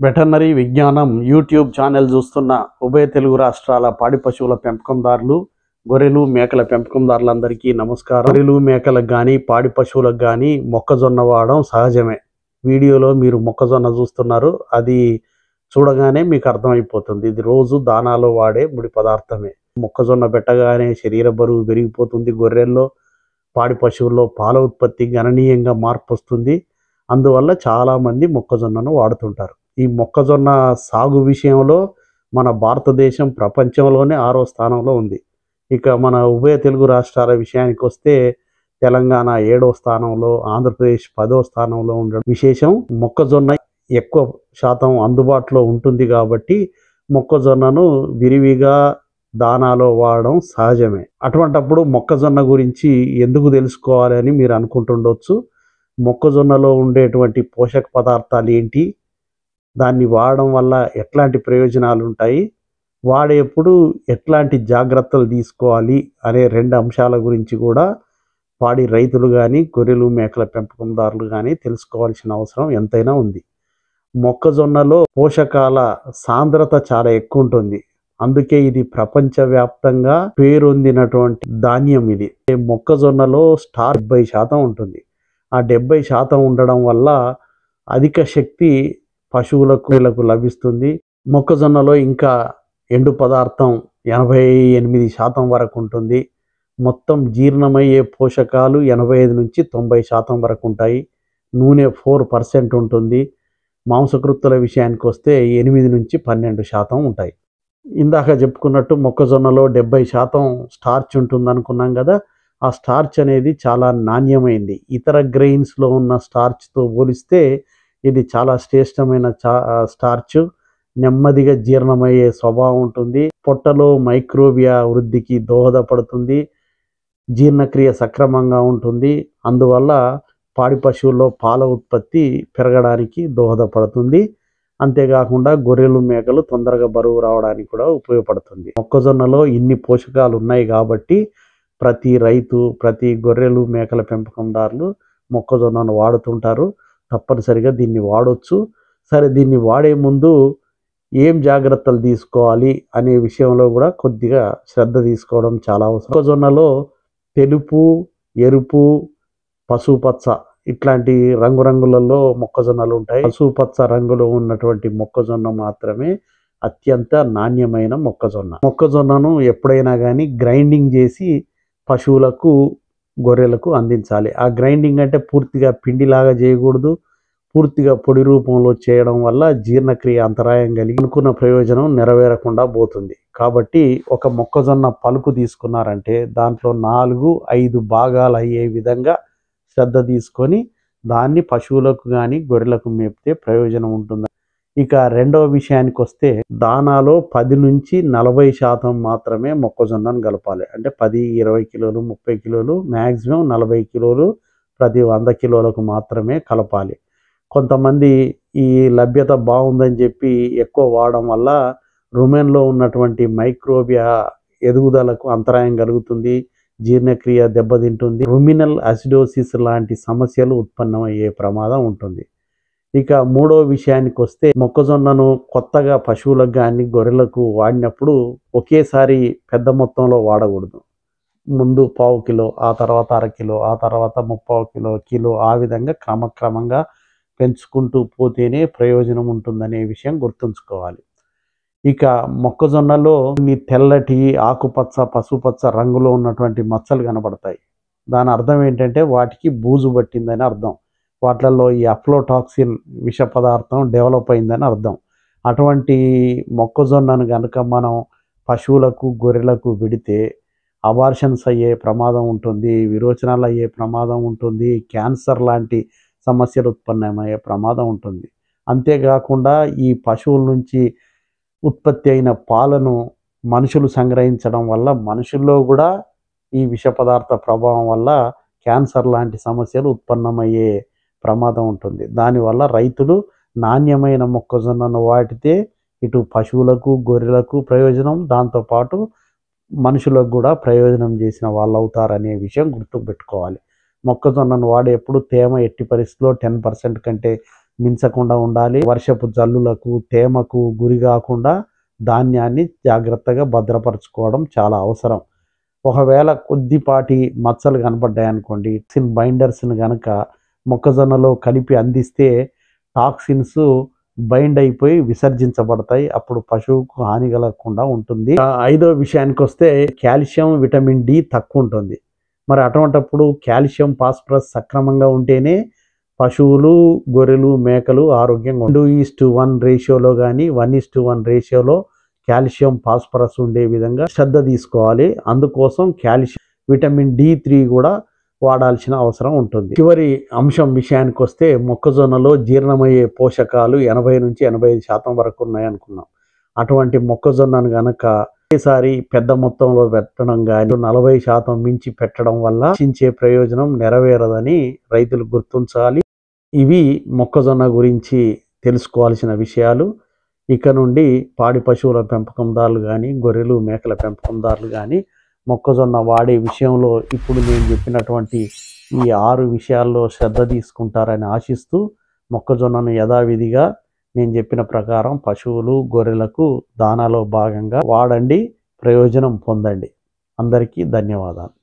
Veterinary విజ్ఞానం YouTube channel చూస్తున్న ఉభయ తెలుగు రాష్ట్రాల పాడి పశువుల పెంపకందారులు, గొర్రెలు మేకల పెంపకందారులందరికీ నమస్కారం. గొర్రెలు మేకలకు కానీ పాడి పశువులకు కానీ మొక్కజొన్న వాడడం సహజమే. వీడియోలో మీరు మొక్కజొన్న చూస్తున్నారు, అది చూడగానే మీకు అర్థమైపోతుంది. ఇది రోజు దానాలో వాడే ముడి పదార్థమే. మొక్కజొన్న పెట్టగానే శరీర బరువు పెరిగిపోతుంది. గొర్రెల్లో పాడి పశువుల్లో పాల ఉత్పత్తి గణనీయంగా మార్పు వస్తుంది. అందువల్ల చాలామంది మొక్కజొన్నను వాడుతుంటారు. ఈ మొక్కజొన్న సాగు విషయంలో మన భారతదేశం ప్రపంచంలోనే 6వ స్థానంలో ఉంది. ఇక మన ఉభయ తెలుగు రాష్ట్రాల విషయానికి వస్తే తెలంగాణ 7వ స్థానంలో, ఆంధ్రప్రదేశ్ 10వ స్థానంలో ఉండడం విశేషం. మొక్కజొన్న ఎక్కువ శాతం అందుబాటులో ఉంటుంది కాబట్టి మొక్కజొన్నను విరివిగా దానాలో వాడడం సహజమే. అటువంటప్పుడు మొక్కజొన్న గురించి ఎందుకు తెలుసుకోవాలి అని మీరు అనుకుంటుండొచ్చు. మొక్కజొన్నలో ఉండేటువంటి పోషక పదార్థాలు ఏంటి, దాన్ని వాడడం వల్ల ఎట్లాంటి ప్రయోజనాలు ఉంటాయి, వాడేప్పుడు ఎట్లాంటి జాగ్రత్తలు తీసుకోవాలి అనే 2 అంశాల గురించి కూడా పాడి రైతులు కానీ, గొర్రెలు మేకల పెంపకందారులు కానీ తెలుసుకోవాల్సిన అవసరం ఎంతైనా ఉంది. మొక్కజొన్నలో పోషకాల సాంద్రత చాలా ఎక్కువ ఉంటుంది. అందుకే ఇది ప్రపంచవ్యాప్తంగా పేరొందినటువంటి ధాన్యం. ఇది మొక్కజొన్నలో స్టార్ 70% ఉంటుంది. ఆ 70% ఉండడం వల్ల అధిక శక్తి పశువులకు లభిస్తుంది. మొక్కజొన్నలో ఇంకా ఎండు పదార్థం 88% వరకు ఉంటుంది. మొత్తం జీర్ణమయ్యే పోషకాలు 85 నుంచి 90% వరకు ఉంటాయి. నూనె 4% ఉంటుంది. మాంసకృత్తుల విషయానికి వస్తే 8 నుంచి 12% ఉంటాయి. ఇందాక చెప్పుకున్నట్టు మొక్కజొన్నలో 70% స్టార్చ్ ఉంటుంది అనుకున్నాం కదా. ఆ స్టార్చ్ అనేది చాలా నాణ్యమైంది. ఇతర గ్రెయిన్స్లో ఉన్న స్టార్చ్తో పోలిస్తే ఇది చాలా శ్రేష్టమైన స్టార్చ్. నెమ్మదిగా జీర్ణమయ్యే స్వభావం ఉంటుంది. పొట్టలో మైక్రోబియా వృద్ధికి దోహదపడుతుంది. జీర్ణక్రియ సక్రమంగా ఉంటుంది. అందువల్ల పాడి పశువుల్లో పాల ఉత్పత్తి పెరగడానికి దోహదపడుతుంది. అంతేకాకుండా గొర్రెలు మేకలు తొందరగా బరువు రావడానికి కూడా ఉపయోగపడుతుంది. మొక్కజొన్నలో ఇన్ని పోషకాలు ఉన్నాయి కాబట్టి ప్రతి రైతు, ప్రతి గొర్రెలు మేకల పెంపకందారులు మొక్కజొన్నను వాడుతుంటారు. తప్పనిసరిగా దీన్ని వాడొచ్చు. సరే, దీన్ని వాడే ముందు ఏం జాగ్రత్తలు తీసుకోవాలి అనే విషయంలో కూడా కొద్దిగా శ్రద్ధ తీసుకోవడం చాలా అవసరం. మొక్కజొన్నలో తెలుపు, ఎరుపు, పసుపచ్చ ఇట్లాంటి రంగురంగులలో మొక్కజొన్నలు ఉంటాయి. పసుపచ్చ రంగులో ఉన్నటువంటి మొక్కజొన్న మాత్రమే అత్యంత నాణ్యమైన మొక్కజొన్న. మొక్కజొన్నను ఎప్పుడైనా కానీ గ్రైండింగ్ చేసి పశువులకు, గొర్రెలకు అందించాలి. ఆ గ్రైండింగ్ అంటే పూర్తిగా పిండిలాగా చేయకూడదు. పూర్తిగా పొడి రూపంలో చేయడం వల్ల జీర్ణక్రియ అంతరాయం కలిగి అనుకున్న ప్రయోజనం నెరవేరకుండా పోతుంది. కాబట్టి ఒక మొక్కజొన్న పలుకు తీసుకున్నారంటే దాంట్లో 4-5 భాగాలు అయ్యే విధంగా శ్రద్ధ తీసుకొని దాన్ని పశువులకు కానీ గొర్రెలకు మేపితే ప్రయోజనం ఉంటుంది. ఇక రెండవ విషయానికి వస్తే దానాలో 10 నుంచి 40% మాత్రమే మొక్కజొన్నను కలపాలి. అంటే 10, 20 కిలోలు, 30 కిలోలు, మ్యాక్సిమం 40 కిలోలు ప్రతి 100 కిలోలకు మాత్రమే కలపాలి. కొంతమంది ఈ లభ్యత బాగుందని చెప్పి ఎక్కువ వాడడం వల్ల రుమెన్లో ఉన్నటువంటి మైక్రోబియా ఎదుగుదలకు అంతరాయం కలుగుతుంది. జీర్ణక్రియ దెబ్బతింటుంది. రుమినల్ అసిడోసిస్ లాంటి సమస్యలు ఉత్పన్నమయ్యే ప్రమాదం ఉంటుంది. ఇక మూడో విషయానికి వస్తే మొక్కజొన్నను కొత్తగా పశువులకు కానీ గొర్రెలకు వాడినప్పుడు ఒకేసారి పెద్ద మొత్తంలో వాడకూడదు. ముందు 1/4 కిలో, ఆ తర్వాత 1/2 కిలో, ఆ తర్వాత 3/4 కిలో, కిలో, ఆ విధంగా క్రమక్రమంగా పెంచుకుంటూ పోతేనే ప్రయోజనం ఉంటుందనే విషయం గుర్తుంచుకోవాలి. ఇక మొక్కజొన్నలో కొన్ని తెల్లటి, ఆకుపచ్చ, పసుపచ్చ రంగులో ఉన్నటువంటి మచ్చలు కనబడతాయి. దాని అర్థం ఏంటంటే వాటికి బూజు పట్టిందని అర్థం. వాటిల్లో ఈ అఫ్లోటాక్సిన్ విష పదార్థం డెవలప్ అయిందని అర్థం. అటువంటి మొక్కజొన్నను కనుక మనం పశువులకు, గొర్రెలకు విడితే అబార్షన్స్ అయ్యే ప్రమాదం ఉంటుంది, విరోచనాలు అయ్యే ప్రమాదం ఉంటుంది, క్యాన్సర్ లాంటి సమస్యలు ఉత్పన్నమయ్యే ప్రమాదం ఉంటుంది. అంతేకాకుండా ఈ పశువుల నుంచి ఉత్పత్తి అయిన పాలను మనుషులు సంగ్రహించడం వల్ల మనుషుల్లో కూడా ఈ విష పదార్థ ప్రభావం వల్ల క్యాన్సర్ లాంటి సమస్యలు ఉత్పన్నమయ్యే ప్రమాదం ఉంటుంది. దానివల్ల రైతులు నాణ్యమైన మొక్కజొన్నను వాడితే ఇటు పశువులకు, గొర్రెలకు ప్రయోజనం, దాంతోపాటు మనుషులకు కూడా ప్రయోజనం చేసిన వాళ్ళు అవుతారనే విషయం గుర్తుపెట్టుకోవాలి. మొక్కజొన్నను వాడేప్పుడు తేమ ఎట్టి పరిస్థితిలో 10% కంటే మించకుండా ఉండాలి. వర్షపు జల్లులకు తేమకు గురి కాకుండా ధాన్యాన్ని జాగ్రత్తగా భద్రపరచుకోవడం చాలా అవసరం. ఒకవేళ కొద్దిపాటి మచ్చలు కనపడ్డాయనుకోండి, బైండర్స్ని కనుక మొక్కజొన్నలో కలిపి అందిస్తే టాక్సిన్స్ బైండ్ అయిపోయి విసర్జించబడతాయి. అప్పుడు పశువుకు హాని కలగకుండా ఉంటుంది. ఐదో విషయానికి వస్తే కాల్షియం, విటమిన్ డి తక్కువ ఉంటుంది. మరి అటువంటప్పుడు కాల్షియం, ఫాస్ఫరస్ సక్రమంగా ఉంటేనే పశువులు, గొర్రెలు, మేకలు ఆరోగ్యంగా 2:1 రేషియోలో కానీ 1:1 రేషియోలో కాల్షియం, ఫాస్ఫరస్ ఉండే విధంగా శ్రద్ధ తీసుకోవాలి. అందుకోసం కాల్షియం, విటమిన్ D3 కూడా వాడాల్సిన అవసరం ఉంటుంది. చివరి అంశం విషయానికి వస్తే మొక్కజొన్నలో జీర్ణమయ్యే పోషకాలు 80-85% వరకు ఉన్నాయనుకున్నాం. అటువంటి మొక్కజొన్నను గనక ఒకేసారి పెద్ద మొత్తంలో పెట్టడం కానీ 40% మించి పెట్టడం వల్ల ఆశించే ప్రయోజనం నెరవేరదని రైతులు గుర్తించాలి. ఇవి మొక్కజొన్న గురించి తెలుసుకోవాల్సిన విషయాలు. ఇక నుండి పాడి పశువుల పెంపకందారులు కానీ, గొర్రెలు, మేకల పెంపకందారులు కానీ మొక్కజొన్న వాడే విషయంలో ఇప్పుడు నేను చెప్పినటువంటి ఈ 6 విషయాల్లో శ్రద్ధ తీసుకుంటారని ఆశిస్తూ, మొక్కజొన్నను యథావిధిగా నేను చెప్పిన ప్రకారం పశువులు, గొర్రెలకు దానాలో భాగంగా వాడండి, ప్రయోజనం పొందండి. అందరికీ ధన్యవాదాలు.